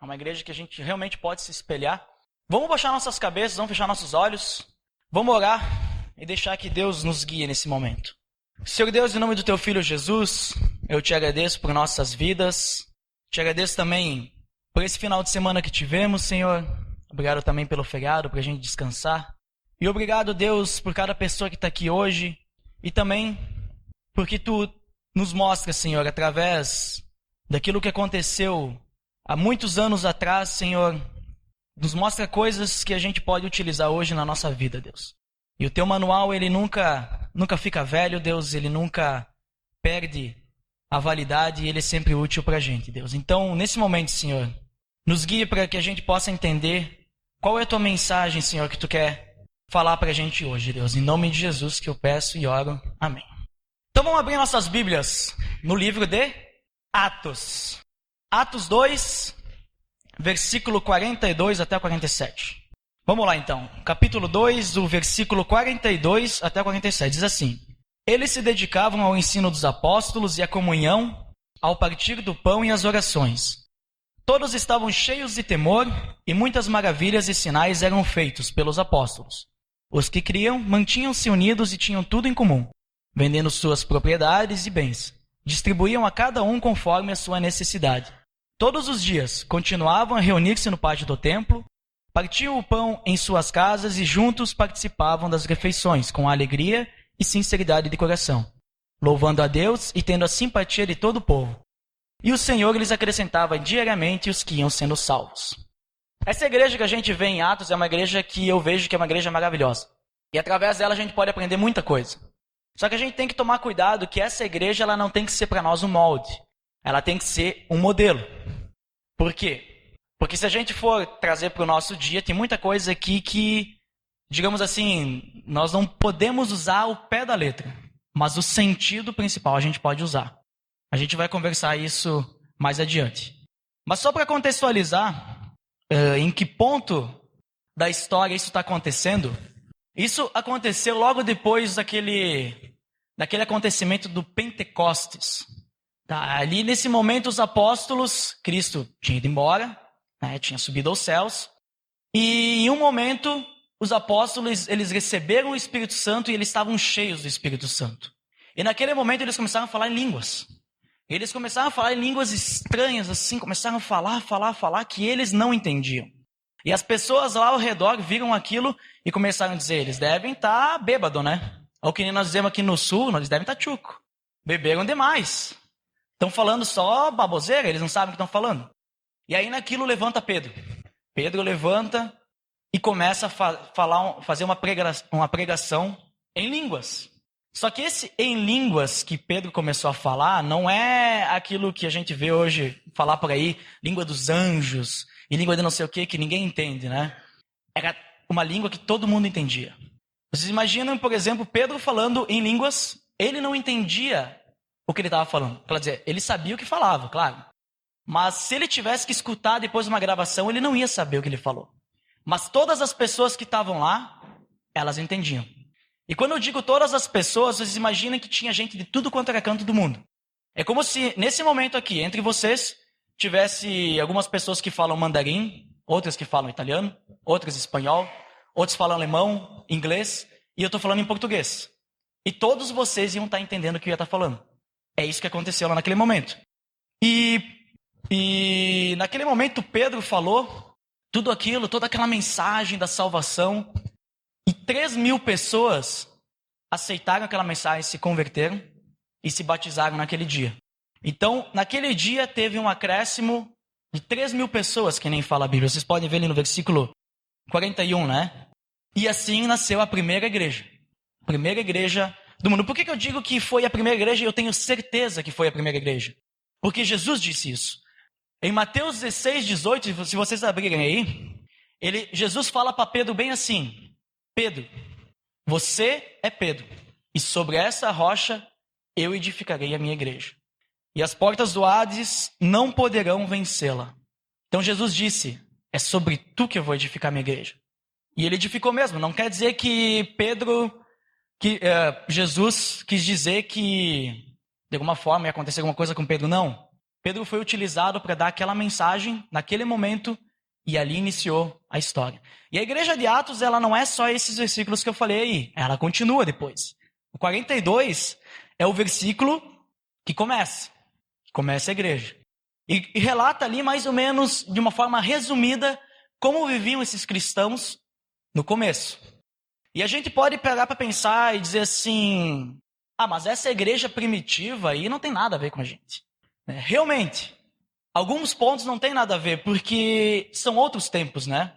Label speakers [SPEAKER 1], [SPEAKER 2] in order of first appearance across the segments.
[SPEAKER 1] uma igreja que a gente realmente pode se espelhar. Vamos baixar nossas cabeças, vamos fechar nossos olhos, vamos orar e deixar que Deus nos guie nesse momento. Senhor Deus, em nome do Teu Filho Jesus, eu Te agradeço por nossas vidas, Te agradeço também por esse final de semana que tivemos, Senhor. Obrigado também pelo feriado, para a gente descansar. E obrigado, Deus, por cada pessoa que está aqui hoje e também porque Tu nos mostra, Senhor, através daquilo que aconteceu há muitos anos atrás, Senhor, nos mostra coisas que a gente pode utilizar hoje na nossa vida, Deus. E o Teu manual, ele nunca fica velho, Deus, ele nunca perde a validade e ele é sempre útil para a gente, Deus. Então, nesse momento, Senhor, nos guie para que a gente possa entender qual é a Tua mensagem, Senhor, que Tu quer falar para a gente hoje, Deus. Em nome de Jesus que eu peço e oro. Amém. Então vamos abrir nossas Bíblias no livro de Atos. Atos 2, versículo 42 até 47. Vamos lá então. Capítulo 2, o versículo 42 até 47. Diz assim: Eles se dedicavam ao ensino dos apóstolos e à comunhão, ao partir do pão e às orações. Todos estavam cheios de temor e muitas maravilhas e sinais eram feitos pelos apóstolos. Os que criam mantinham-se unidos e tinham tudo em comum, vendendo suas propriedades e bens. Distribuíam a cada um conforme a sua necessidade. Todos os dias continuavam a reunir-se no pátio do templo, partiam o pão em suas casas e juntos participavam das refeições com alegria e sinceridade de coração, louvando a Deus e tendo a simpatia de todo o povo. E o Senhor lhes acrescentava diariamente os que iam sendo salvos. Essa igreja que a gente vê em Atos é uma igreja que eu vejo que é uma igreja maravilhosa. E através dela a gente pode aprender muita coisa. Só que a gente tem que tomar cuidado que essa igreja ela não tem que ser para nós um molde. Ela tem que ser um modelo. Por quê? Porque se a gente for trazer para o nosso dia, tem muita coisa aqui que, digamos assim, nós não podemos usar o pé da letra. Mas o sentido principal a gente pode usar. A gente vai conversar isso mais adiante. Mas só para contextualizar em que ponto da história isso está acontecendo, isso aconteceu logo depois daquele acontecimento do Pentecostes. Tá, ali nesse momento os apóstolos, Cristo tinha ido embora, né, tinha subido aos céus, e em um momento os apóstolos eles receberam o Espírito Santo e eles estavam cheios do Espírito Santo. E naquele momento eles começaram a falar em línguas. Eles começaram a falar em línguas estranhas, assim, começaram a falar, que eles não entendiam. E as pessoas lá ao redor viram aquilo e começaram a dizer, eles devem estar bêbados, né? Ou que nem nós dizemos aqui no sul, eles devem estar tchuco. Beberam demais. Estão falando só baboseira, eles não sabem o que estão falando. E aí naquilo levanta Pedro. Pedro levanta e começa a fazer uma pregação em línguas. Só que esse em línguas que Pedro começou a falar não é aquilo que a gente vê hoje falar por aí, língua dos anjos e língua de não sei o que ninguém entende, né? Era uma língua que todo mundo entendia. Vocês imaginam, por exemplo, Pedro falando em línguas, ele não entendia o que ele estava falando. Quer dizer, ele sabia o que falava, claro. Mas se ele tivesse que escutar depois de uma gravação, ele não ia saber o que ele falou. Mas todas as pessoas que estavam lá, elas entendiam. E quando eu digo todas as pessoas, vocês imaginem que tinha gente de tudo quanto era canto do mundo. É como se, nesse momento aqui, entre vocês, tivesse algumas pessoas que falam mandarim, outras que falam italiano, outras espanhol, outros falam alemão, inglês, e eu estou falando em português. E todos vocês iam estar entendendo o que eu ia estar falando. É isso que aconteceu lá naquele momento. E naquele momento Pedro falou tudo aquilo, toda aquela mensagem da salvação. E 3.000 pessoas aceitaram aquela mensagem, se converteram e se batizaram naquele dia. Então, naquele dia teve um acréscimo de 3.000 pessoas, que nem fala a Bíblia. Vocês podem ver ali no versículo 41, né? E assim nasceu a primeira igreja. A primeira igreja do mundo. Por que eu digo que foi a primeira igreja? Eu tenho certeza que foi a primeira igreja. Porque Jesus disse isso. Em Mateus 16, 18, se vocês abrirem aí, Jesus fala para Pedro bem assim: Pedro, você é Pedro, e sobre essa rocha eu edificarei a minha igreja. E as portas do Hades não poderão vencê-la. Então Jesus disse, é sobre tu que eu vou edificar a minha igreja. E ele edificou mesmo, não quer dizer que Jesus quis dizer que de alguma forma ia acontecer alguma coisa com Pedro, não. Pedro foi utilizado para dar aquela mensagem naquele momento e ali iniciou a história. E a igreja de Atos, ela não é só esses versículos que eu falei aí, ela continua depois. O 42 é o versículo que começa a igreja. E relata ali mais ou menos, de uma forma resumida, como viviam esses cristãos no começo. E a gente pode pegar para pensar e dizer assim, mas essa igreja primitiva aí não tem nada a ver com a gente. Realmente, alguns pontos não tem nada a ver, porque são outros tempos, né?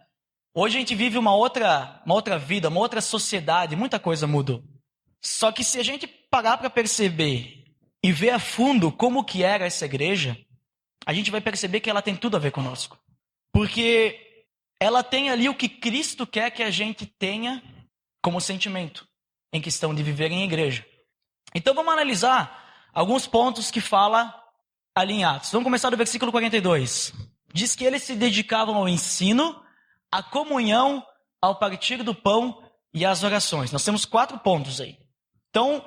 [SPEAKER 1] Hoje a gente vive uma outra vida, uma outra sociedade, muita coisa mudou. Só que se a gente parar para perceber e ver a fundo como que era essa igreja, a gente vai perceber que ela tem tudo a ver conosco. Porque ela tem ali o que Cristo quer que a gente tenha como sentimento, em questão de viver em igreja. Então vamos analisar alguns pontos que fala ali em Atos. Vamos começar do versículo 42. Diz que eles se dedicavam ao ensino, à comunhão, ao partir do pão e às orações. Nós temos 4 pontos aí. Então,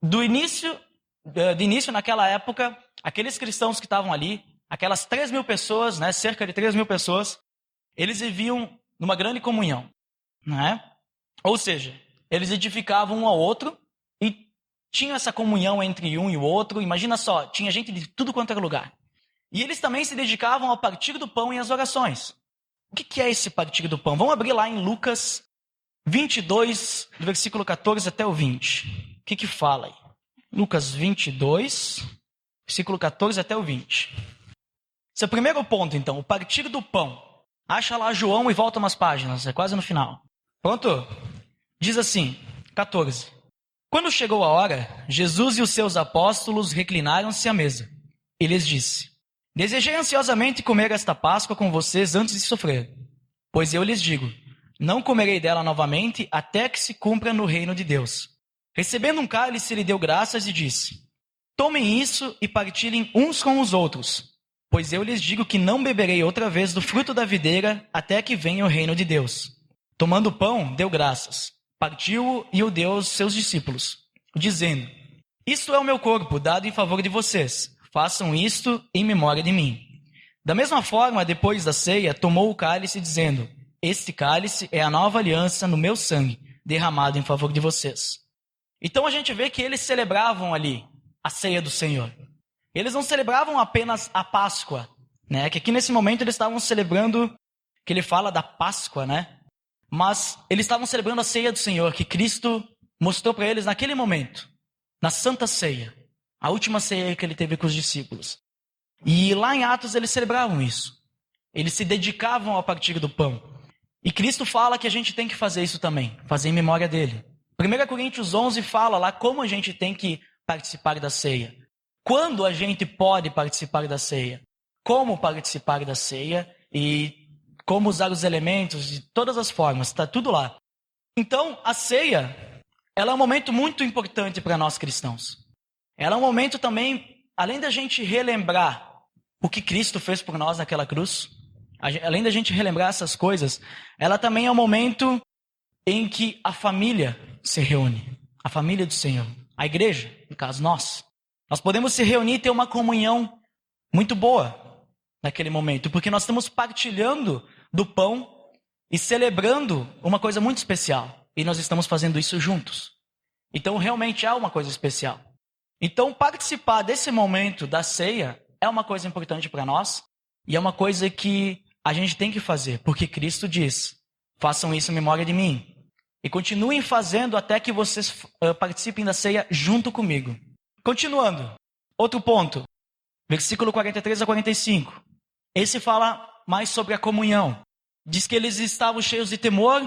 [SPEAKER 1] de início naquela época, aqueles cristãos que estavam ali, aquelas 3.000 pessoas, né, cerca de 3.000 pessoas, eles viviam numa grande comunhão, né? Ou seja, eles edificavam um ao outro e tinham essa comunhão entre um e o outro. Imagina só, tinha gente de tudo quanto era lugar. E eles também se dedicavam ao partir do pão e às orações. O que é esse partir do pão? Vamos abrir lá em Lucas 22, do versículo 14 até o 20. O que fala aí? Lucas 22, versículo 14 até o 20. Esse é o primeiro ponto, então, o partir do pão. Acha lá João e volta umas páginas, é quase no final. Pronto? Diz assim, 14. Quando chegou a hora, Jesus e os seus apóstolos reclinaram-se à mesa. E lhes disse: Desejei ansiosamente comer esta Páscoa com vocês antes de sofrer. Pois eu lhes digo, não comerei dela novamente até que se cumpra no reino de Deus. Recebendo um cálice, ele deu graças e disse: Tomem isso e partilhem uns com os outros, pois eu lhes digo que não beberei outra vez do fruto da videira até que venha o reino de Deus. Tomando o pão, deu graças, partiu-o e o deu aos seus discípulos, dizendo: Isto é o meu corpo, dado em favor de vocês. Façam isto em memória de mim. Da mesma forma, depois da ceia, tomou o cálice, dizendo: Este cálice é a nova aliança no meu sangue, derramado em favor de vocês. Então a gente vê que eles celebravam ali a ceia do Senhor. Eles não celebravam apenas a Páscoa, né? Que aqui nesse momento eles estavam celebrando, que ele fala da Páscoa, né? Mas eles estavam celebrando a ceia do Senhor, que Cristo mostrou para eles naquele momento, na Santa Ceia, a última ceia que ele teve com os discípulos. E lá em Atos eles celebravam isso. Eles se dedicavam ao partir do pão. E Cristo fala que a gente tem que fazer isso também, fazer em memória dele. 1 Coríntios 11 fala lá como a gente tem que participar da ceia. Quando a gente pode participar da ceia. Como participar da ceia e como usar os elementos de todas as formas, está tudo lá. Então, a ceia, ela é um momento muito importante para nós cristãos. Ela é um momento também, além da gente relembrar o que Cristo fez por nós naquela cruz, além da gente relembrar essas coisas, ela também é um momento em que a família se reúne, a família do Senhor, a igreja, no caso nós. Nós podemos se reunir e ter uma comunhão muito boa naquele momento, porque nós estamos partilhando do pão e celebrando uma coisa muito especial. E nós estamos fazendo isso juntos. Então, realmente é uma coisa especial. Então, participar desse momento da ceia é uma coisa importante para nós e é uma coisa que a gente tem que fazer, porque Cristo diz: façam isso em memória de mim. E continuem fazendo até que vocês participem da ceia junto comigo. Continuando, outro ponto, versículo 43 a 45. Esse fala mais sobre a comunhão. Diz que eles estavam cheios de temor,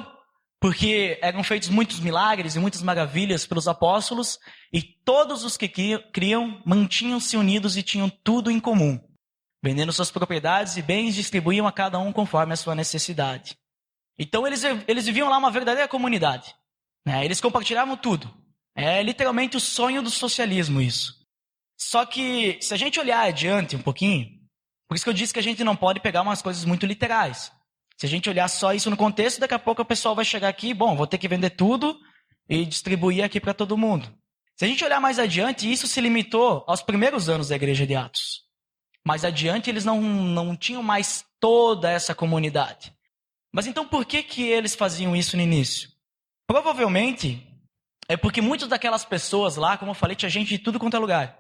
[SPEAKER 1] porque eram feitos muitos milagres e muitas maravilhas pelos apóstolos, e todos os que criam mantinham-se unidos e tinham tudo em comum. Vendendo suas propriedades e bens, distribuíam a cada um conforme a sua necessidade. Então eles viviam lá uma verdadeira comunidade, né? Eles compartilhavam tudo. É literalmente o sonho do socialismo isso. Só que se a gente olhar adiante um pouquinho, por isso que eu disse que a gente não pode pegar umas coisas muito literais. Se a gente olhar só isso no contexto, daqui a pouco o pessoal vai chegar aqui, vou ter que vender tudo e distribuir aqui para todo mundo. Se a gente olhar mais adiante, isso se limitou aos primeiros anos da igreja de Atos. Mais adiante, eles não tinham mais toda essa comunidade. Mas então, por que eles faziam isso no início? Provavelmente, é porque muitas daquelas pessoas lá, como eu falei, tinha gente de tudo quanto é lugar.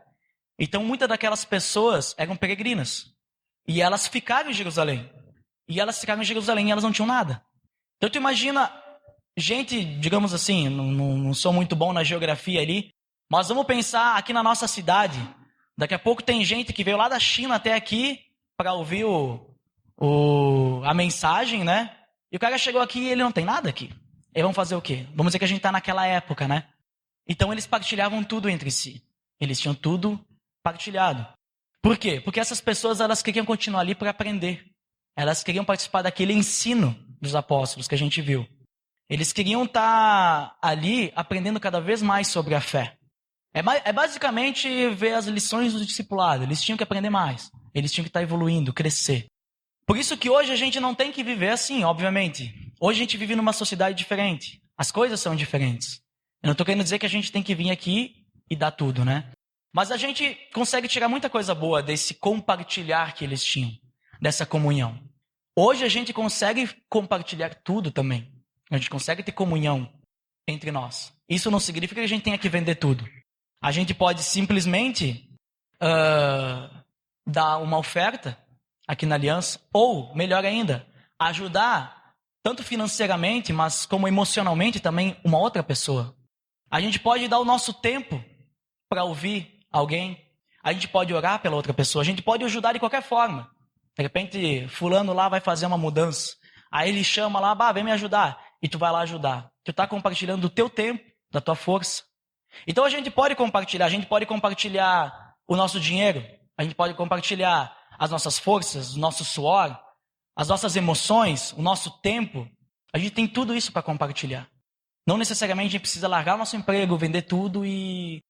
[SPEAKER 1] Então, muitas daquelas pessoas eram peregrinas. E elas ficaram em Jerusalém. E elas ficaram em Jerusalém e elas não tinham nada. Então, tu imagina, gente, digamos assim, não sou muito bom na geografia ali, mas vamos pensar aqui na nossa cidade. Daqui a pouco tem gente que veio lá da China até aqui para ouvir a mensagem, né? E o cara chegou aqui e ele não tem nada aqui. Eles vão fazer o quê? Vamos dizer que a gente está naquela época, né? Então eles partilhavam tudo entre si. Eles tinham tudo partilhado. Por quê? Porque essas pessoas, elas queriam continuar ali para aprender. Elas queriam participar daquele ensino dos apóstolos que a gente viu. Eles queriam estar ali aprendendo cada vez mais sobre a fé. É basicamente ver as lições do discipulado. Eles tinham que aprender mais. Eles tinham que estar evoluindo, crescer. Por isso que hoje a gente não tem que viver assim, obviamente. Hoje a gente vive numa sociedade diferente. As coisas são diferentes. Eu não estou querendo dizer que a gente tem que vir aqui e dar tudo, né? Mas a gente consegue tirar muita coisa boa desse compartilhar que eles tinham, dessa comunhão. Hoje a gente consegue compartilhar tudo também. A gente consegue ter comunhão entre nós. Isso não significa que a gente tenha que vender tudo. A gente pode simplesmente dar uma oferta aqui na Aliança, ou, melhor ainda, ajudar, tanto financeiramente, mas como emocionalmente também, uma outra pessoa. A gente pode dar o nosso tempo para ouvir alguém. A gente pode orar pela outra pessoa. A gente pode ajudar de qualquer forma. De repente, fulano lá vai fazer uma mudança. Aí ele chama lá, vem me ajudar. E tu vai lá ajudar. Tu está compartilhando do teu tempo, da tua força. Então a gente pode compartilhar o nosso dinheiro, a gente pode compartilhar as nossas forças, o nosso suor, as nossas emoções, o nosso tempo. A gente tem tudo isso para compartilhar. Não necessariamente a gente precisa largar o nosso emprego, vender tudo e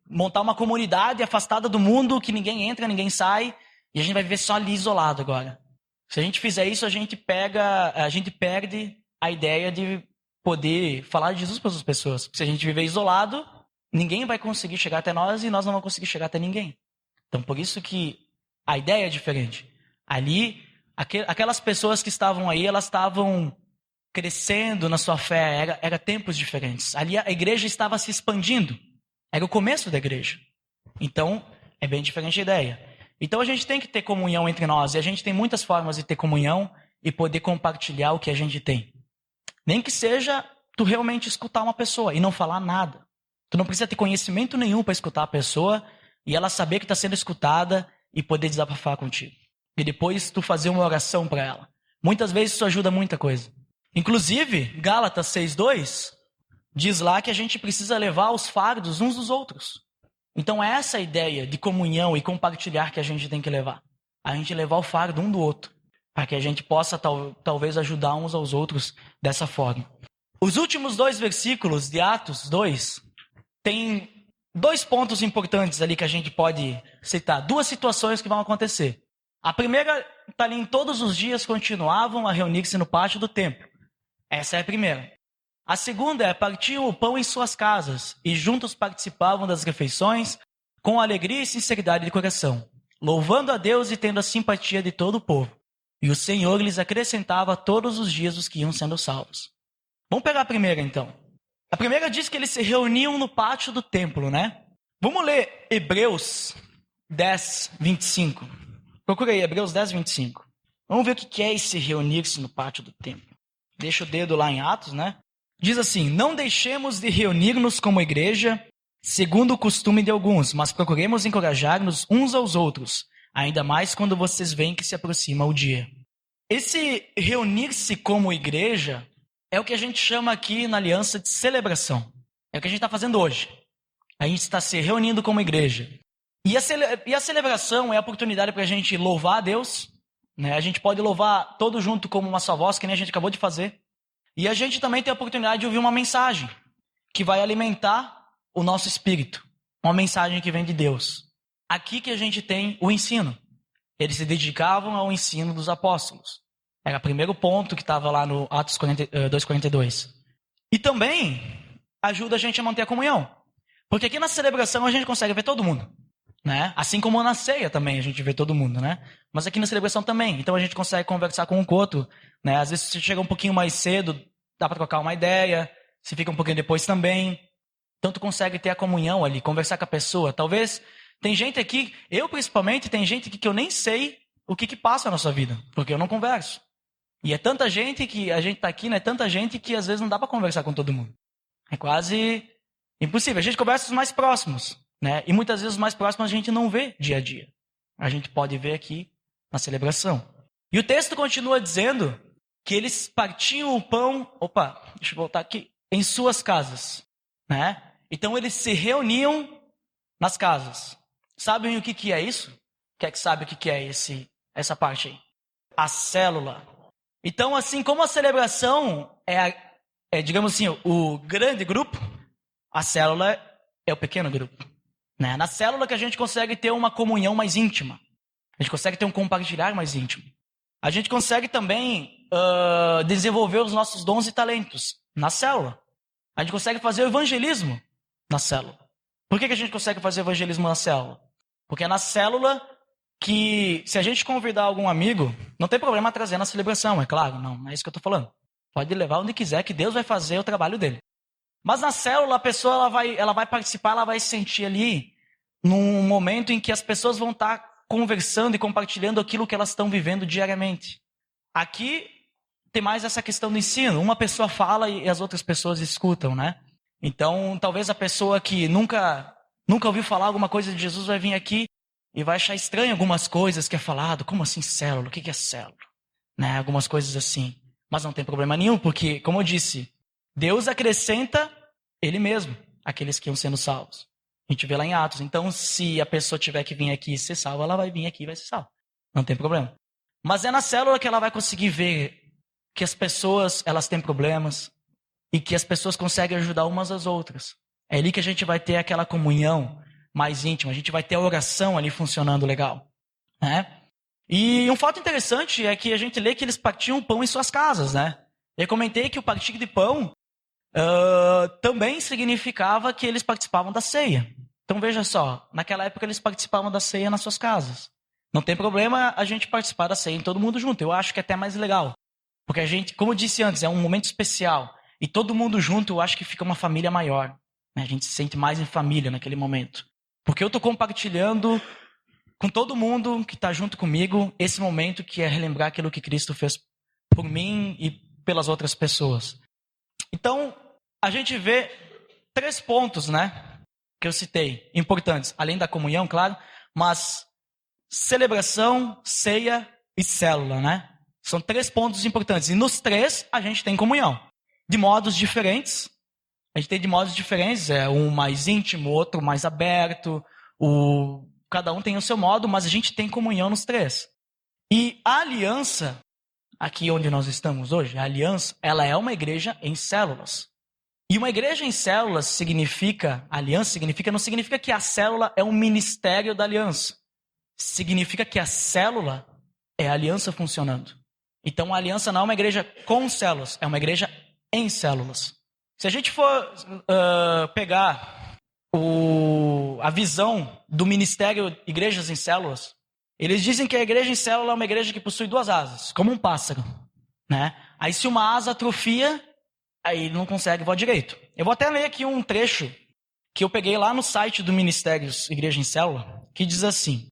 [SPEAKER 1] montar uma comunidade afastada do mundo, que ninguém entra, ninguém sai, e a gente vai viver só ali isolado agora. Se a gente fizer isso, a gente perde a ideia de poder falar de Jesus para as pessoas. Se a gente viver isolado, ninguém vai conseguir chegar até nós e nós não vamos conseguir chegar até ninguém. Então, por isso que a ideia é diferente. Ali, aquelas pessoas que estavam aí, elas estavam crescendo na sua fé, era tempos diferentes. Ali a igreja estava se expandindo. Era o começo da igreja. Então, é bem diferente a ideia. Então, a gente tem que ter comunhão entre nós. E a gente tem muitas formas de ter comunhão e poder compartilhar o que a gente tem. Nem que seja tu realmente escutar uma pessoa e não falar nada. Tu não precisa ter conhecimento nenhum para escutar a pessoa e ela saber que está sendo escutada e poder desabafar contigo. E depois tu fazer uma oração para ela. Muitas vezes isso ajuda muita coisa. Inclusive, Gálatas 6:2 diz lá que a gente precisa levar os fardos uns dos outros. Então é essa a ideia de comunhão e compartilhar que a gente tem que levar. A gente levar o fardo um do outro. Para que a gente possa talvez ajudar uns aos outros dessa forma. Os últimos 2 versículos de Atos 2 tem 2 pontos importantes ali que a gente pode citar. 2 situações que vão acontecer. A primeira está ali: em todos os dias continuavam a reunir-se no pátio do templo. Essa é a primeira. A segunda é: partiam o pão em suas casas e juntos participavam das refeições com alegria e sinceridade de coração, louvando a Deus e tendo a simpatia de todo o povo. E o Senhor lhes acrescentava todos os dias os que iam sendo salvos. Vamos pegar a primeira, então. A primeira diz que eles se reuniam no pátio do templo, né? Vamos ler Hebreus 10, 25. Procura aí, Hebreus 10, 25. Vamos ver o que é esse reunir-se no pátio do templo. Deixa o dedo lá em Atos, né? Diz assim: não deixemos de reunir-nos como igreja, segundo o costume de alguns, mas procuremos encorajar-nos uns aos outros, ainda mais quando vocês veem que se aproxima o dia. Esse reunir-se como igreja é o que a gente chama aqui na Aliança de celebração. É o que a gente está fazendo hoje. A gente está se reunindo como igreja. E a celebração é a oportunidade para a gente louvar a Deus, né? A gente pode louvar todo junto como uma só voz, que nem a gente acabou de fazer. E a gente também tem a oportunidade de ouvir uma mensagem que vai alimentar o nosso espírito. Uma mensagem que vem de Deus. Aqui que a gente tem o ensino. Eles se dedicavam ao ensino dos apóstolos. Era o primeiro ponto que estava lá no Atos 2:42. E também ajuda a gente a manter a comunhão. Porque aqui na celebração a gente consegue ver todo mundo. né? Assim como na ceia também a gente vê todo mundo, né? Mas aqui na celebração também. Então a gente consegue conversar com um com o outro, né? Às vezes você chega um pouquinho mais cedo, dá para trocar uma ideia. Se fica um pouquinho depois também. Então tu consegue ter a comunhão ali, conversar com a pessoa. Talvez tem gente aqui, eu principalmente, tem gente aqui que eu nem sei o que passa na sua vida, porque eu não converso. E é tanta gente que a gente tá aqui, né? Tanta gente que às vezes não dá para conversar com todo mundo. É quase impossível. A gente conversa com os mais próximos, né? E muitas vezes os mais próximos a gente não vê dia a dia. A gente pode ver aqui na celebração. E o texto continua dizendo que eles partiam o pão... Opa, deixa eu voltar aqui. Em suas casas, né? Então eles se reuniam nas casas. Sabem o que é isso? Quem é que sabe o que é essa parte aí? A célula. Então, assim como a celebração digamos assim, o grande grupo, a célula é o pequeno grupo. Né? Na célula que a gente consegue ter uma comunhão mais íntima. A gente consegue ter um compartilhar mais íntimo. A gente consegue também desenvolver os nossos dons e talentos na célula. A gente consegue fazer o evangelismo na célula. Por que a gente consegue fazer evangelismo na célula? Porque é na célula que, se a gente convidar algum amigo, não tem problema trazer na celebração, é claro, não é isso que eu estou falando. Pode levar onde quiser, que Deus vai fazer o trabalho dele. Mas na célula, a pessoa ela vai participar, ela vai se sentir ali num momento em que as pessoas vão estar conversando e compartilhando aquilo que elas estão vivendo diariamente. Aqui tem mais essa questão do ensino. Uma pessoa fala e as outras pessoas escutam, né? Então, talvez a pessoa que nunca ouviu falar alguma coisa de Jesus vai vir aqui e vai achar estranho algumas coisas que é falado. Como assim célula? O que é célula? Né? Algumas coisas assim. Mas não tem problema nenhum, porque, como eu disse, Deus acrescenta Ele mesmo àqueles que iam sendo salvos. A gente vê lá em Atos. Então, se a pessoa tiver que vir aqui e ser salva, ela vai vir aqui e vai ser salva. Não tem problema. Mas é na célula que ela vai conseguir ver que as pessoas, elas têm problemas e que as pessoas conseguem ajudar umas às outras. É ali que a gente vai ter aquela comunhão mais íntima. A gente vai ter a oração ali funcionando legal. Né? E um fato interessante é que a gente lê que eles partiam pão em suas casas. Né? Eu comentei que o partir de pão também significava que eles participavam da ceia. Então veja só, naquela época eles participavam da ceia nas suas casas. Não tem problema a gente participar da ceia em todo mundo junto. Eu acho que é até mais legal. Porque a gente, como eu disse antes, é um momento especial. E todo mundo junto, eu acho que fica uma família maior. Né? A gente se sente mais em família naquele momento. Porque eu estou compartilhando com todo mundo que está junto comigo esse momento que é relembrar aquilo que Cristo fez por mim e pelas outras pessoas. Então, a gente vê 3 pontos, né, que eu citei, importantes. Além da comunhão, claro, mas celebração, ceia e célula, né? São 3 pontos importantes. E nos 3, a gente tem comunhão. De modos diferentes. A gente tem de modos diferentes. Um mais íntimo, outro mais aberto. Cada um tem o seu modo, mas a gente tem comunhão nos 3. E a aliança, aqui onde nós estamos hoje, a aliança, ela é uma igreja em células. E uma igreja em células significa, aliança significa, não significa que a célula é um ministério da aliança. Significa que a célula é a aliança funcionando. Então a aliança não é uma igreja com células, é uma igreja em células. Se a gente for pegar a visão do ministério Igrejas em Células, eles dizem que a igreja em célula é uma igreja que possui 2 asas, como um pássaro. Né? Aí se uma asa atrofia, aí ele não consegue voar direito. Eu vou até ler aqui um trecho que eu peguei lá no site do Ministério Igreja em Célula, que diz assim: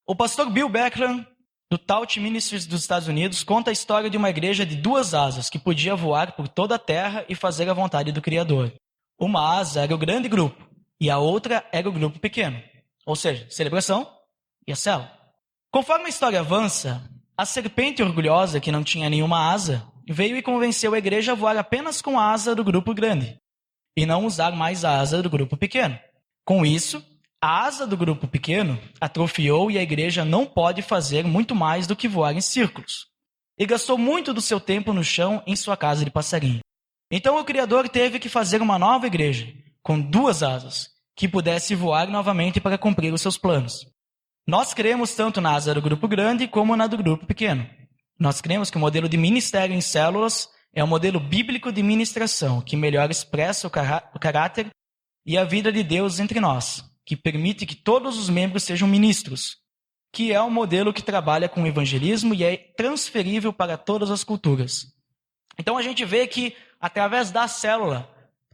[SPEAKER 1] o pastor Bill Beckland, do Taut Ministries dos Estados Unidos, conta a história de uma igreja de 2 asas que podia voar por toda a terra e fazer a vontade do Criador. Uma asa era o grande grupo e a outra era o grupo pequeno, ou seja, celebração e a célula. Conforme a história avança, a serpente orgulhosa, que não tinha nenhuma asa, veio e convenceu a igreja a voar apenas com a asa do grupo grande e não usar mais a asa do grupo pequeno. Com isso, a asa do grupo pequeno atrofiou e a igreja não pode fazer muito mais do que voar em círculos. E gastou muito do seu tempo no chão em sua casa de passarinho. Então o Criador teve que fazer uma nova igreja, com 2 asas, que pudesse voar novamente para cumprir os seus planos. Nós cremos tanto na asa do grupo grande como na do grupo pequeno. Nós cremos que o modelo de ministério em células é um modelo bíblico de ministração, que melhor expressa o caráter e a vida de Deus entre nós, que permite que todos os membros sejam ministros, que é um modelo que trabalha com o evangelismo e é transferível para todas as culturas. Então a gente vê que, através da célula,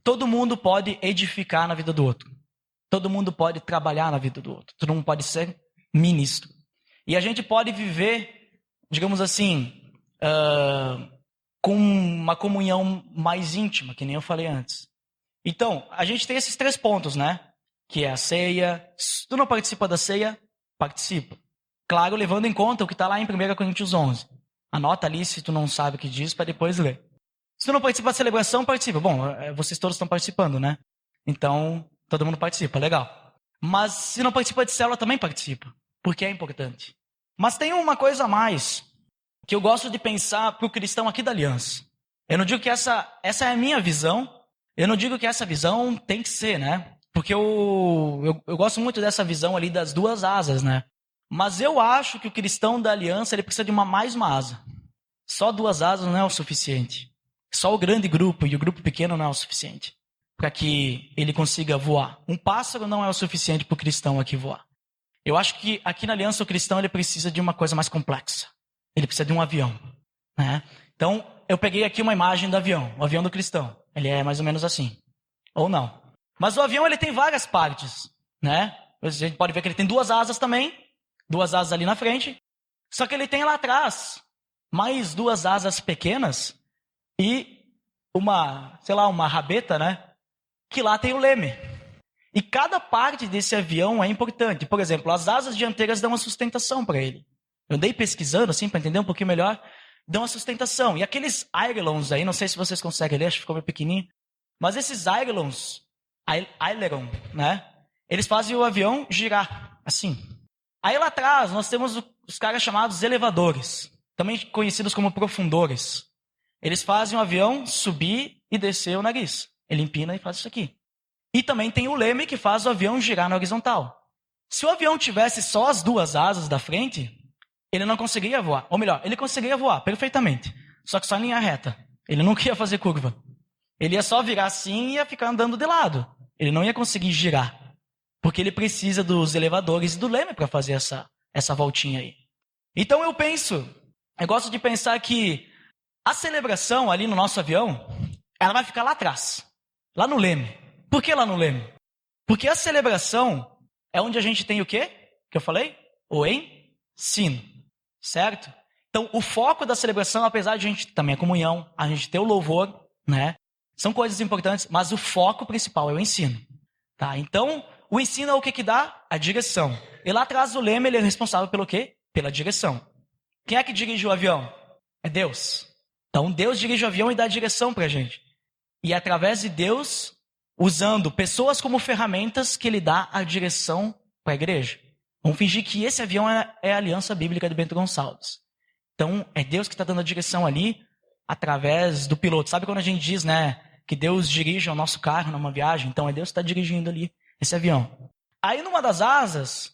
[SPEAKER 1] todo mundo pode edificar na vida do outro. Todo mundo pode trabalhar na vida do outro. Todo mundo pode ser ministro. E a gente pode viver, digamos assim, com uma comunhão mais íntima, que nem eu falei antes. Então, a gente tem esses 3 pontos, né? Que é a ceia. Se tu não participa da ceia, participa. Claro, levando em conta o que está lá em 1 Coríntios 11. Anota ali se tu não sabe o que diz para depois ler. Se tu não participa da celebração, participa. Bom, vocês todos estão participando, né? Então, todo mundo participa, legal. Mas se não participa de célula, também participa, porque é importante. Mas tem uma coisa a mais que eu gosto de pensar para o cristão aqui da Aliança. Eu não digo que essa é a minha visão, eu não digo que essa visão tem que ser, né? Porque eu gosto muito dessa visão ali das 2 asas, né? Mas eu acho que o cristão da Aliança ele precisa de mais uma asa. Só 2 asas não é o suficiente. Só o grande grupo e o grupo pequeno não é o suficiente para que ele consiga voar. Um pássaro não é o suficiente para o cristão aqui voar. Eu acho que aqui na Aliança o cristão ele precisa de uma coisa mais complexa. Ele precisa de um avião, né? Então, eu peguei aqui uma imagem do avião, o avião do cristão. Ele é mais ou menos assim. Ou não. Mas o avião ele tem várias partes, né? A gente pode ver que ele tem 2 asas também. 2 asas ali na frente. Só que ele tem lá atrás mais 2 asas pequenas e uma rabeta, né? Que lá tem o leme. E cada parte desse avião é importante. Por exemplo, as asas dianteiras dão uma sustentação para ele. Eu andei pesquisando, assim, para entender um pouquinho melhor, dão uma sustentação. E aqueles ailerons aí, não sei se vocês conseguem ler, acho que ficou meio pequenininho, mas esses ailerons, né? Eles fazem o avião girar, assim. Aí lá atrás nós temos os caras chamados elevadores, também conhecidos como profundores. Eles fazem o avião subir e descer o nariz. Ele empina e faz isso aqui. E também tem o leme que faz o avião girar na horizontal. Se o avião tivesse só as 2 asas da frente, ele não conseguiria voar. Ou melhor, ele conseguiria voar perfeitamente, só que só em linha reta. Ele não ia fazer curva. Ele ia só virar assim e ia ficar andando de lado. Ele não ia conseguir girar. Porque ele precisa dos elevadores e do leme para fazer essa voltinha aí. Então eu gosto de pensar que a celebração ali no nosso avião, ela vai ficar lá atrás, lá no leme. Por que lá no leme? Porque a celebração é onde a gente tem o quê? Que eu falei? O ensino, certo? Então o foco da celebração, apesar de a gente também a comunhão, a gente ter o louvor, né? São coisas importantes, mas o foco principal é o ensino. Tá? Então, o ensino é o que dá? A direção. E lá atrás do leme, ele é responsável pelo quê? Pela direção. Quem é que dirige o avião? É Deus. Então, Deus dirige o avião e dá a direção pra gente. E é através de Deus, usando pessoas como ferramentas, que ele dá a direção para a igreja. Vamos fingir que esse avião é a Aliança Bíblica de Bento Gonçalves. Então, é Deus que está dando a direção ali, através do piloto. Sabe quando a gente diz, né, que Deus dirige o nosso carro numa viagem? Então, é Deus que está dirigindo ali esse avião. Aí, numa das asas,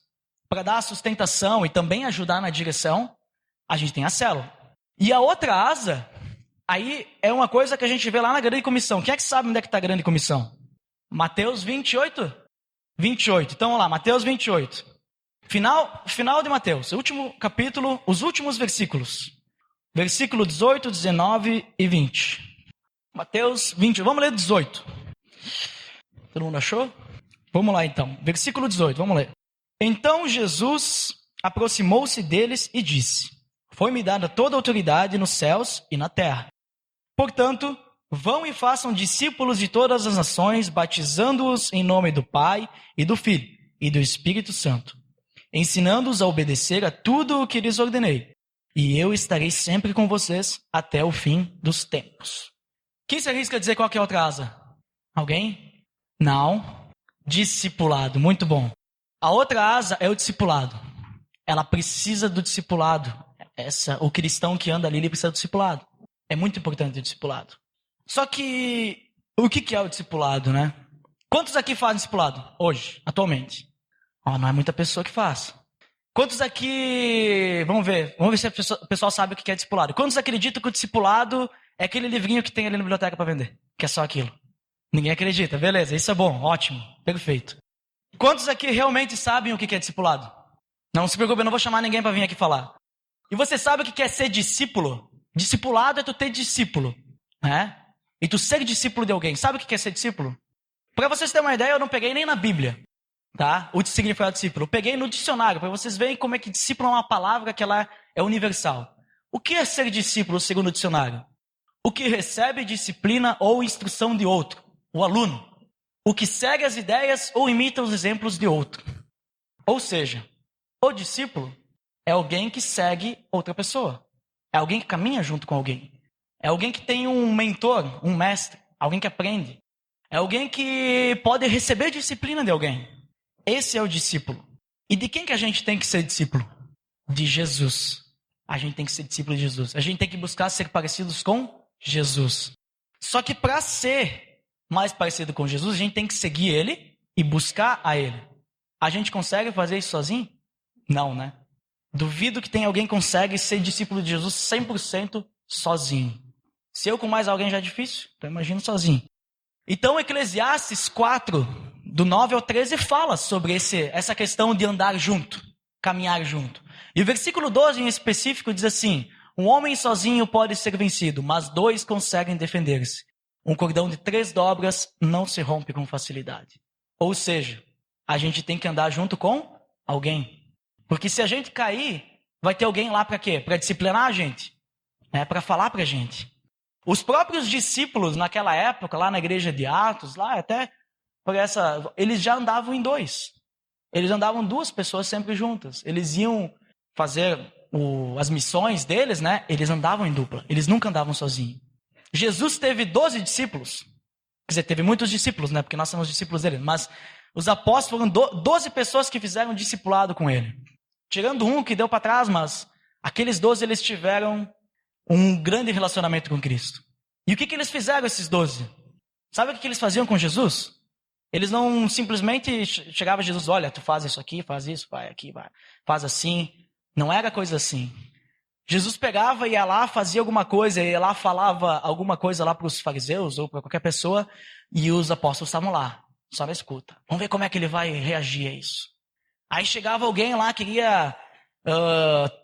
[SPEAKER 1] para dar a sustentação e também ajudar na direção, a gente tem a célula. E a outra asa, aí é uma coisa que a gente vê lá na grande comissão. Quem é que sabe onde é que está a grande comissão? Mateus 28? 28. Então, vamos lá, Mateus 28. Final de Mateus, último capítulo, os últimos versículos. Versículo 18, 19 e 20. Mateus 20, vamos ler 18. Todo mundo achou? Vamos lá então, versículo 18, vamos ler. Então Jesus aproximou-se deles e disse: Foi-me dada toda a autoridade nos céus e na terra. Portanto, vão e façam discípulos de todas as nações, batizando-os em nome do Pai e do Filho e do Espírito Santo, ensinando-os a obedecer a tudo o que lhes ordenei. E eu estarei sempre com vocês até o fim dos tempos. Quem se arrisca a dizer qual que é a outra asa? Alguém? Não. Discipulado, muito bom. A outra asa é o discipulado. Ela precisa do discipulado. O cristão que anda ali, ele precisa do discipulado. É muito importante o discipulado. Só que, o que é o discipulado, né? Quantos aqui fazem discipulado hoje, atualmente? Não é muita pessoa que faz. Quantos aqui... Vamos ver se o pessoal sabe o que é discipulado. Quantos acreditam que o discipulado é aquele livrinho que tem ali na biblioteca para vender? Que é só aquilo. Ninguém acredita. Beleza, isso é bom, ótimo, perfeito. Quantos aqui realmente sabem o que é discipulado? Não se preocupe, eu não vou chamar ninguém para vir aqui falar. E você sabe o que é ser discípulo? Discipulado é tu ter discípulo, né? E tu ser discípulo de alguém. Sabe o que é ser discípulo? Para vocês terem uma ideia, eu não peguei nem na Bíblia, tá? O significado de discípulo. Eu peguei no dicionário, para vocês verem como é que discípulo é uma palavra que ela é universal. O que é ser discípulo, segundo o dicionário? O que recebe disciplina ou instrução de outro, o aluno. O que segue as ideias ou imita os exemplos de outro. Ou seja, o discípulo é alguém que segue outra pessoa. É alguém que caminha junto com alguém. É alguém que tem um mentor, um mestre, alguém que aprende. É alguém que pode receber disciplina de alguém. Esse é o discípulo. E de quem que a gente tem que ser discípulo? De Jesus. A gente tem que ser discípulo de Jesus. A gente tem que buscar ser parecidos com Jesus. Só que para ser mais parecido com Jesus, a gente tem que seguir Ele e buscar a Ele. A gente consegue fazer isso sozinho? Não, né? Duvido que tenha alguém que consegue ser discípulo de Jesus 100% sozinho. Se eu com mais alguém já é difícil, então imagino sozinho. Então Eclesiastes 4, do 9 ao 13, fala sobre essa questão de andar junto, caminhar junto. E o versículo 12 em específico diz assim: um homem sozinho pode ser vencido, mas dois conseguem defender-se. Um cordão de 3 dobras não se rompe com facilidade. Ou seja, a gente tem que andar junto com alguém. Porque se a gente cair, vai ter alguém lá para quê? Para disciplinar a gente, para falar para a gente. Os próprios discípulos naquela época, lá na igreja de Atos, lá até por eles já andavam em 2. Eles andavam 2 pessoas sempre juntas. Eles iam fazer as missões deles, né? Eles andavam em dupla. Eles nunca andavam sozinhos. Jesus teve 12 discípulos. Quer dizer, teve muitos discípulos, né? Porque nós somos discípulos dele. Mas os apóstolos foram 12 pessoas que fizeram discipulado com ele. Tirando um que deu para trás, mas aqueles 12 eles tiveram um grande relacionamento com Cristo. E o que eles fizeram, esses 12? Sabe o que eles faziam com Jesus? Eles não simplesmente chegavam a Jesus: olha, tu faz isso aqui, faz isso, vai aqui, vai, faz assim. Não era coisa assim. Jesus pegava, ia lá, fazia alguma coisa, ia lá, falava alguma coisa lá para os fariseus ou para qualquer pessoa, e os apóstolos estavam lá, só na escuta. Vamos ver como é que ele vai reagir a isso. Aí chegava alguém lá, queria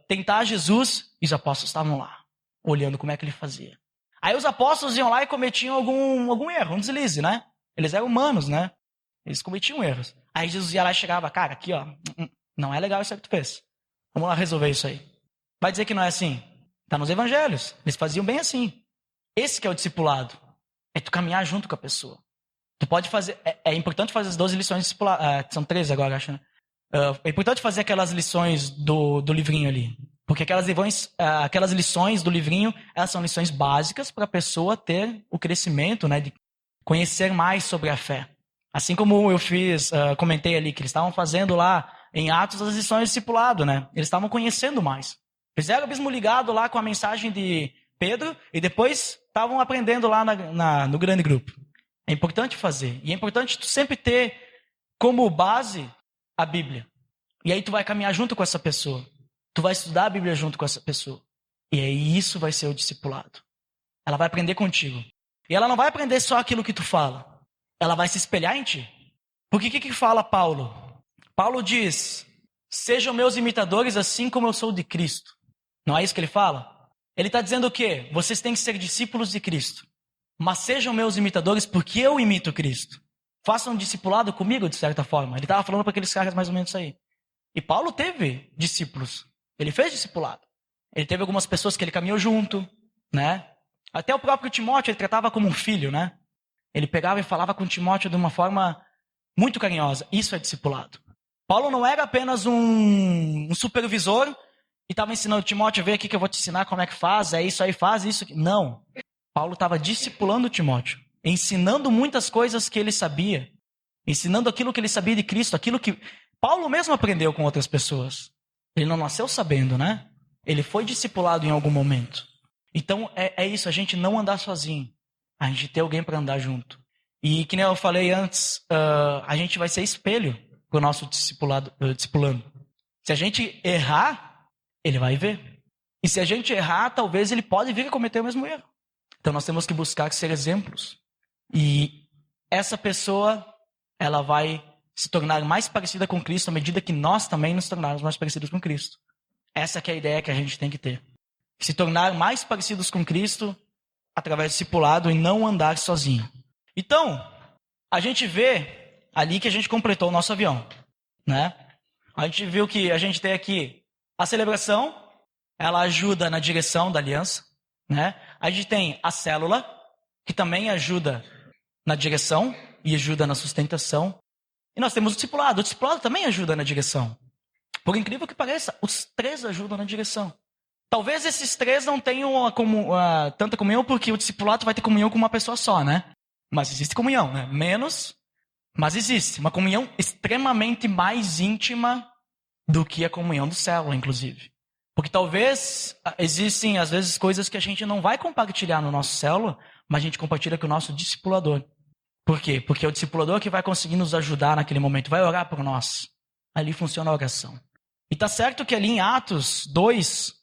[SPEAKER 1] tentar Jesus, e os apóstolos estavam lá, olhando como é que ele fazia. Aí os apóstolos iam lá e cometiam algum erro, um deslize, né? Eles eram humanos, né? Eles cometiam erros. Aí Jesus ia lá e chegava: cara, aqui ó, não é legal isso que tu fez. Vamos lá resolver isso aí. Vai dizer que não é assim? Está nos evangelhos. Eles faziam bem assim. Esse que é o discipulado. É tu caminhar junto com a pessoa. Tu pode fazer... É importante fazer as 12 lições discipuladas. São 13 agora, acho, né? É importante fazer aquelas lições do livrinho ali. Porque aquelas lições do livrinho, elas são lições básicas para a pessoa ter o crescimento, né? De conhecer mais sobre a fé. Assim como eu comentei ali, que eles estavam fazendo lá em Atos as lições de discipulado, né? Eles estavam conhecendo mais. Fizeram o mesmo ligado lá com a mensagem de Pedro e depois estavam aprendendo lá no grande grupo. É importante fazer. E é importante tu sempre ter como base a Bíblia. E aí tu vai caminhar junto com essa pessoa. Tu vai estudar a Bíblia junto com essa pessoa. E aí isso vai ser o discipulado. Ela vai aprender contigo. E ela não vai aprender só aquilo que tu fala. Ela vai se espelhar em ti. Porque o que fala Paulo? Paulo diz: sejam meus imitadores assim como eu sou de Cristo. Não é isso que ele fala? Ele está dizendo o quê? Vocês têm que ser discípulos de Cristo. Mas sejam meus imitadores porque eu imito Cristo. Façam um discipulado comigo, de certa forma. Ele estava falando para aqueles caras mais ou menos isso aí. E Paulo teve discípulos. Ele fez discipulado. Ele teve algumas pessoas que ele caminhou junto, né? Até o próprio Timóteo ele tratava como um filho, né? Ele pegava e falava com Timóteo de uma forma muito carinhosa. Isso é discipulado. Paulo não era apenas um supervisor e estava ensinando Timóteo: vem aqui que eu vou te ensinar como é que faz, é isso aí, faz isso. Não. Paulo estava discipulando Timóteo, ensinando muitas coisas que ele sabia, ensinando aquilo que ele sabia de Cristo, aquilo que Paulo mesmo aprendeu com outras pessoas. Ele não nasceu sabendo, né? Ele foi discipulado em algum momento. Então é isso, a gente não andar sozinho, a gente ter alguém para andar junto. E que nem eu falei antes, a gente vai ser espelho para o nosso discipulando. Se a gente errar, ele vai ver. E se a gente errar, talvez ele pode vir a cometer o mesmo erro. Então nós temos que buscar ser exemplos. E essa pessoa, ela vai se tornar mais parecida com Cristo à medida que nós também nos tornarmos mais parecidos com Cristo. Essa que é a ideia que a gente tem que ter. Se tornar mais parecidos com Cristo através do discipulado e não andar sozinho. Então, a gente vê ali que a gente completou o nosso avião, né? A gente viu que a gente tem aqui a celebração, ela ajuda na direção da aliança, né? A gente tem a célula, que também ajuda na direção e ajuda na sustentação. E nós temos o discipulado também ajuda na direção. Por incrível que pareça, os três ajudam na direção. Talvez esses três não tenham tanta comunhão, porque o discipulado vai ter comunhão com uma pessoa só, né? Mas existe comunhão, né? Menos, mas existe. Uma comunhão extremamente mais íntima do que a comunhão do célula, inclusive. Porque talvez existem, às vezes, coisas que a gente não vai compartilhar no nosso célula, mas a gente compartilha com o nosso discipulador. Por quê? Porque é o discipulador que vai conseguir nos ajudar naquele momento, vai orar por nós. Ali funciona a oração. E tá certo que ali em Atos 2,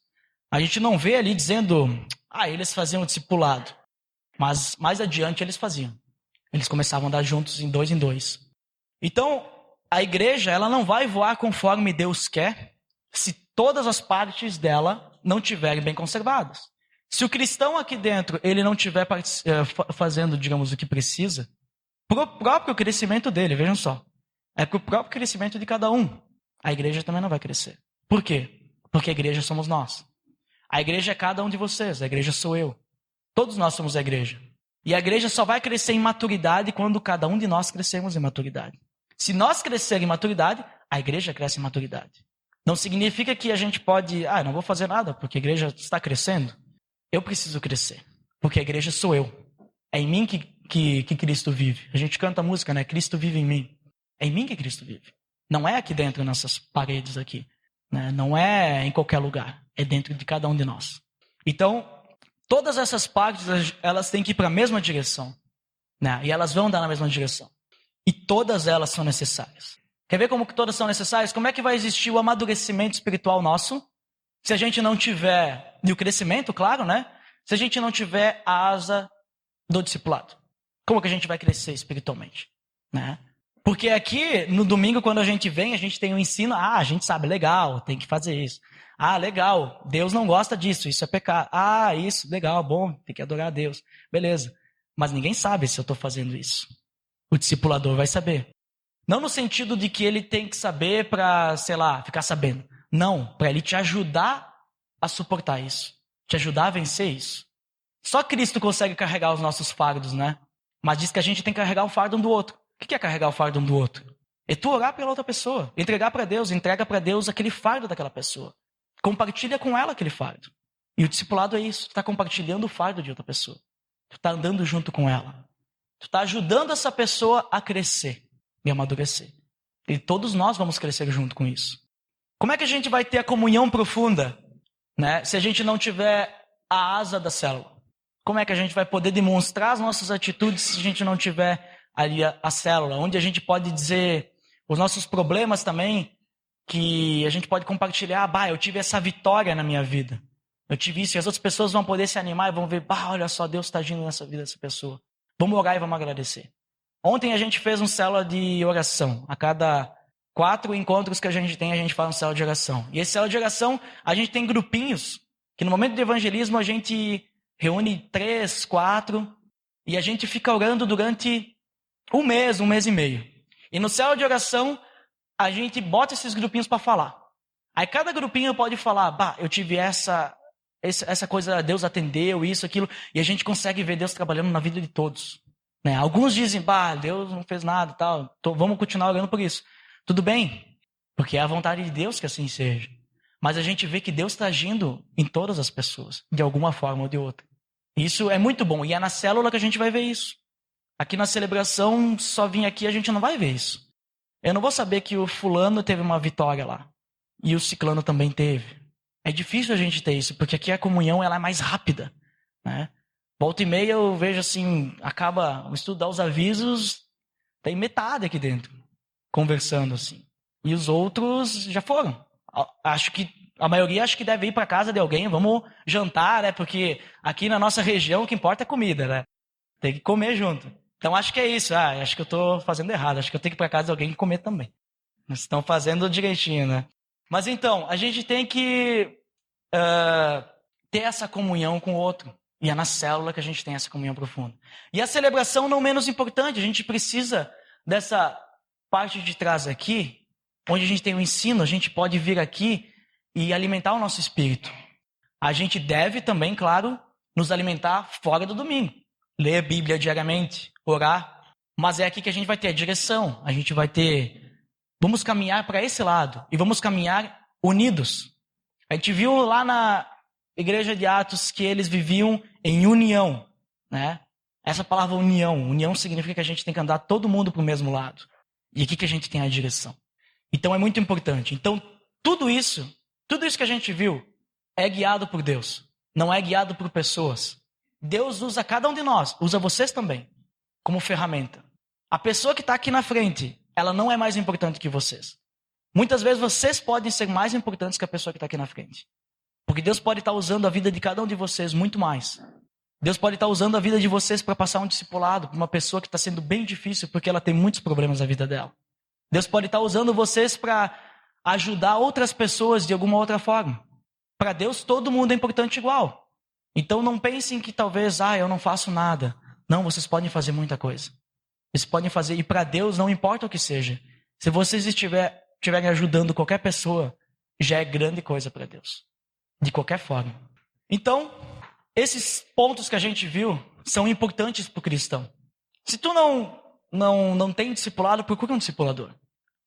[SPEAKER 1] a gente não vê ali dizendo, eles faziam o discipulado. Mas mais adiante eles faziam. Eles começavam a andar juntos em dois. Então, a igreja, ela não vai voar conforme Deus quer, se todas as partes dela não estiverem bem conservadas. Se o cristão aqui dentro, ele não estiver fazendo, digamos, o que precisa, para o próprio crescimento dele, vejam só, é para o próprio crescimento de cada um, a igreja também não vai crescer. Por quê? Porque a igreja somos nós. A igreja é cada um de vocês, a igreja sou eu. Todos nós somos a igreja. E a igreja só vai crescer em maturidade quando cada um de nós crescermos em maturidade. Se nós crescermos em maturidade, a igreja cresce em maturidade. Não significa que a gente pode, não vou fazer nada, porque a igreja está crescendo. Eu preciso crescer, porque a igreja sou eu. É em mim que Cristo vive. A gente canta a música, né? Cristo vive em mim. É em mim que Cristo vive. Não é aqui dentro, nessas paredes aqui. Né? Não é em qualquer lugar. É dentro de cada um de nós. Então, todas essas partes, elas têm que ir para a mesma direção. Né? E elas vão dar na mesma direção. E todas elas são necessárias. Quer ver como que todas são necessárias? Como é que vai existir o amadurecimento espiritual nosso? Se a gente não tiver, e o crescimento, claro, né? Se a gente não tiver a asa do discipulado. Como que a gente vai crescer espiritualmente? Né? Porque aqui, no domingo, quando a gente vem, a gente tem um ensino. A gente sabe, legal, tem que fazer isso. Legal, Deus não gosta disso, isso é pecado. Isso, legal, bom, tem que adorar a Deus. Beleza. Mas ninguém sabe se eu estou fazendo isso. O discipulador vai saber. Não no sentido de que ele tem que saber para, ficar sabendo. Não, para ele te ajudar a suportar isso. Te ajudar a vencer isso. Só Cristo consegue carregar os nossos fardos, né? Mas diz que a gente tem que carregar o fardo um do outro. O que é carregar o fardo um do outro? É tu orar pela outra pessoa. Entregar para Deus. Entrega para Deus aquele fardo daquela pessoa. Compartilha com ela aquele fardo. E o discipulado é isso. Tu está compartilhando o fardo de outra pessoa. Tu está andando junto com ela. Tu está ajudando essa pessoa a crescer e amadurecer. E todos nós vamos crescer junto com isso. Como é que a gente vai ter a comunhão profunda, né, se a gente não tiver a asa da célula? Como é que a gente vai poder demonstrar as nossas atitudes se a gente não tiver ali a célula? Onde a gente pode dizer os nossos problemas também, que a gente pode compartilhar. Eu tive essa vitória na minha vida. Eu tive isso. E as outras pessoas vão poder se animar e vão ver, olha só, Deus está agindo nessa vida dessa pessoa. Vamos orar e vamos agradecer. Ontem a gente fez um célula de oração. A cada 4 encontros que a gente faz um célula de oração. E esse célula de oração, a gente tem grupinhos, que no momento do evangelismo a gente reúne 3, 4, e a gente fica orando durante um mês e meio. E no célula de oração, a gente bota esses grupinhos para falar. Aí cada grupinho pode falar, eu tive essa coisa, Deus atendeu, isso, aquilo, e a gente consegue ver Deus trabalhando na vida de todos. Né? Alguns dizem, Deus não fez nada, tal, vamos continuar orando por isso. Tudo bem, porque é a vontade de Deus que assim seja. Mas a gente vê que Deus está agindo em todas as pessoas, de alguma forma ou de outra. Isso é muito bom, e é na célula que a gente vai ver isso. Aqui na celebração, só vir aqui, a gente não vai ver isso. Eu não vou saber que o fulano teve uma vitória lá, e o ciclano também teve. É difícil a gente ter isso, porque aqui a comunhão ela é mais rápida. Né? Volta e meia eu vejo assim, acaba o estudo, dá os avisos, tem metade aqui dentro, conversando assim. E os outros já foram. Acho que a maioria deve ir para casa de alguém, vamos jantar, né? Porque aqui na nossa região o que importa é comida, né? Tem que comer junto. Então acho que é isso. Acho que eu estou fazendo errado. Acho que eu tenho que ir para casa de alguém e comer também. Eles estão fazendo direitinho, né? Mas então, a gente tem que ter essa comunhão com o outro. E é na célula que a gente tem essa comunhão profunda. E a celebração não menos importante. A gente precisa dessa parte de trás aqui, onde a gente tem o ensino, a gente pode vir aqui e alimentar o nosso espírito. A gente deve também, claro, nos alimentar fora do domingo. Ler a Bíblia diariamente, orar. Mas é aqui que a gente vai ter a direção. A gente vai ter... Vamos caminhar para esse lado. E vamos caminhar unidos. A gente viu lá na igreja de Atos que eles viviam em união, né? Essa palavra união significa que a gente tem que andar todo mundo para o mesmo lado. E aqui que a gente tem a direção. Então é muito importante. Então tudo isso que a gente viu é guiado por Deus. Não é guiado por pessoas. Deus usa cada um de nós, usa vocês também, como ferramenta. A pessoa que está aqui na frente, ela não é mais importante que vocês. Muitas vezes vocês podem ser mais importantes que a pessoa que está aqui na frente. Porque Deus pode estar usando a vida de cada um de vocês muito mais. Deus pode estar usando a vida de vocês para passar um discipulado para uma pessoa que está sendo bem difícil porque ela tem muitos problemas na vida dela. Deus pode estar usando vocês para ajudar outras pessoas de alguma outra forma. Para Deus, todo mundo é importante igual. Então não pensem que talvez, eu não faço nada. Não, vocês podem fazer muita coisa. Vocês podem fazer, e para Deus não importa o que seja. Se vocês estiverem ajudando qualquer pessoa, já é grande coisa para Deus. De qualquer forma. Então, esses pontos que a gente viu são importantes para o cristão. Se tu não tem discipulado, procura um discipulador.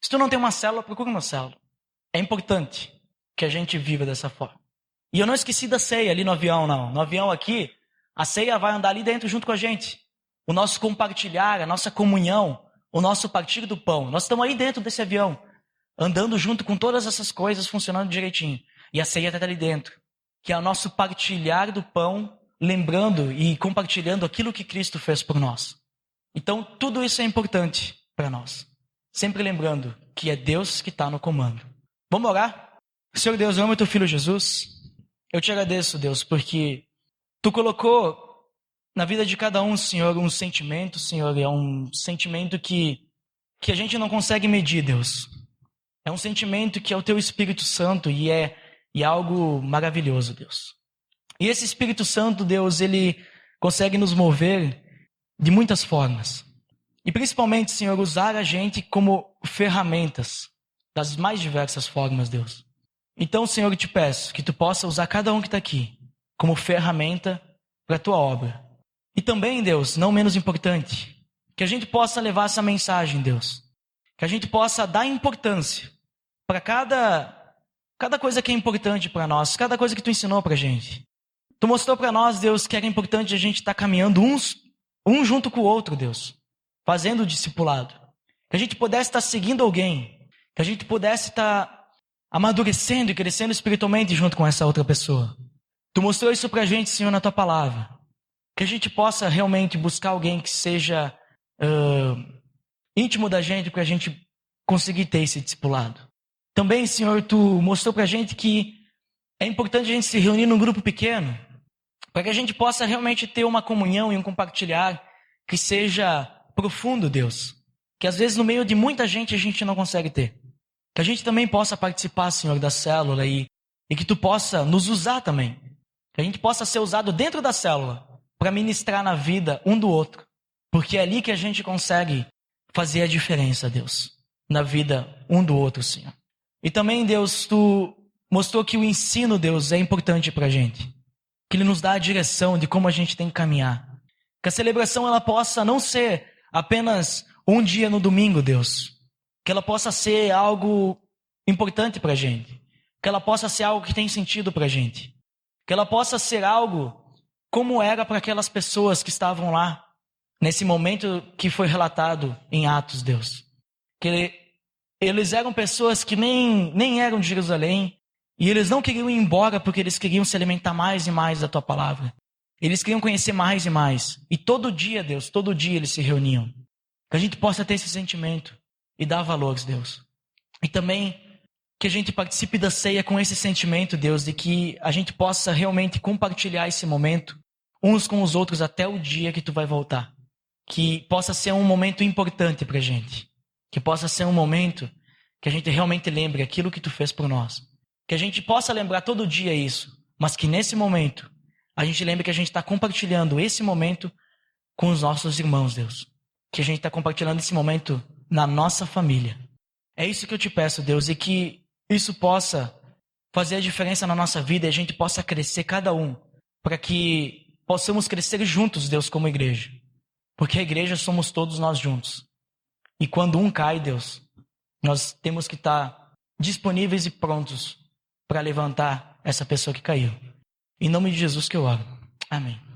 [SPEAKER 1] Se tu não tem uma célula, procura uma célula. É importante que a gente viva dessa forma. E eu não esqueci da ceia ali no avião, não. No avião aqui, a ceia vai andar ali dentro junto com a gente. O nosso compartilhar, a nossa comunhão, o nosso partir do pão. Nós estamos aí dentro desse avião, andando junto com todas essas coisas funcionando direitinho. E a ceia está ali dentro, que é o nosso partilhar do pão, lembrando e compartilhando aquilo que Cristo fez por nós. Então, tudo isso é importante para nós. Sempre lembrando que é Deus que está no comando. Vamos orar? Senhor Deus, eu amo teu Filho Jesus. Eu te agradeço, Deus, porque tu colocou na vida de cada um, Senhor, um sentimento, Senhor. É um sentimento que a gente não consegue medir, Deus. É um sentimento que é o teu Espírito Santo e é algo maravilhoso, Deus. E esse Espírito Santo, Deus, ele consegue nos mover de muitas formas. E principalmente, Senhor, usar a gente como ferramentas das mais diversas formas, Deus. Então, Senhor, eu te peço que tu possa usar cada um que está aqui como ferramenta para a tua obra. E também, Deus, não menos importante, que a gente possa levar essa mensagem, Deus. Que a gente possa dar importância para cada coisa que é importante para nós, cada coisa que tu ensinou para a gente. Tu mostrou para nós, Deus, que era importante a gente estar caminhando um junto com o outro, Deus. Fazendo o discipulado. Que a gente pudesse estar seguindo alguém. Que a gente pudesse estar amadurecendo e crescendo espiritualmente junto com essa outra pessoa. Tu mostrou isso pra gente, Senhor, na tua palavra. Que a gente possa realmente buscar alguém que seja íntimo da gente para a gente conseguir ter esse discipulado. Também, Senhor, tu mostrou pra gente que é importante a gente se reunir num grupo pequeno para que a gente possa realmente ter uma comunhão e um compartilhar que seja profundo, Deus. Que às vezes no meio de muita gente a gente não consegue ter. Que a gente também possa participar, Senhor, da célula e que tu possa nos usar também. Que a gente possa ser usado dentro da célula para ministrar na vida um do outro. Porque é ali que a gente consegue fazer a diferença, Deus. Na vida um do outro, Senhor. E também, Deus, tu mostrou que o ensino, Deus, é importante para a gente. Que ele nos dá a direção de como a gente tem que caminhar. Que a celebração ela possa não ser apenas um dia no domingo, Deus. Que ela possa ser algo importante para a gente. Que ela possa ser algo que tem sentido para a gente. Que ela possa ser algo como era para aquelas pessoas que estavam lá, nesse momento que foi relatado em Atos, Deus. Que eles eram pessoas que nem eram de Jerusalém, e eles não queriam ir embora porque eles queriam se alimentar mais e mais da tua palavra. Eles queriam conhecer mais e mais. E todo dia, Deus, todo dia eles se reuniam. Que a gente possa ter esse sentimento e dar valores, Deus. E também que a gente participe da ceia com esse sentimento, Deus, de que a gente possa realmente compartilhar esse momento uns com os outros até o dia que tu vai voltar. que possa ser um momento importante pra gente. Que possa ser um momento que a gente realmente lembre aquilo que tu fez por nós. Que a gente possa lembrar todo dia isso, mas que nesse momento a gente lembre que a gente está compartilhando esse momento com os nossos irmãos, Deus. Que a gente está compartilhando esse momento na nossa família. É isso que eu te peço, Deus, e que isso possa fazer a diferença na nossa vida e a gente possa crescer cada um, para que possamos crescer juntos, Deus, como igreja. Porque a igreja somos todos nós juntos. E quando um cai, Deus, nós temos que estar disponíveis e prontos para levantar essa pessoa que caiu. Em nome de Jesus que eu oro. Amém.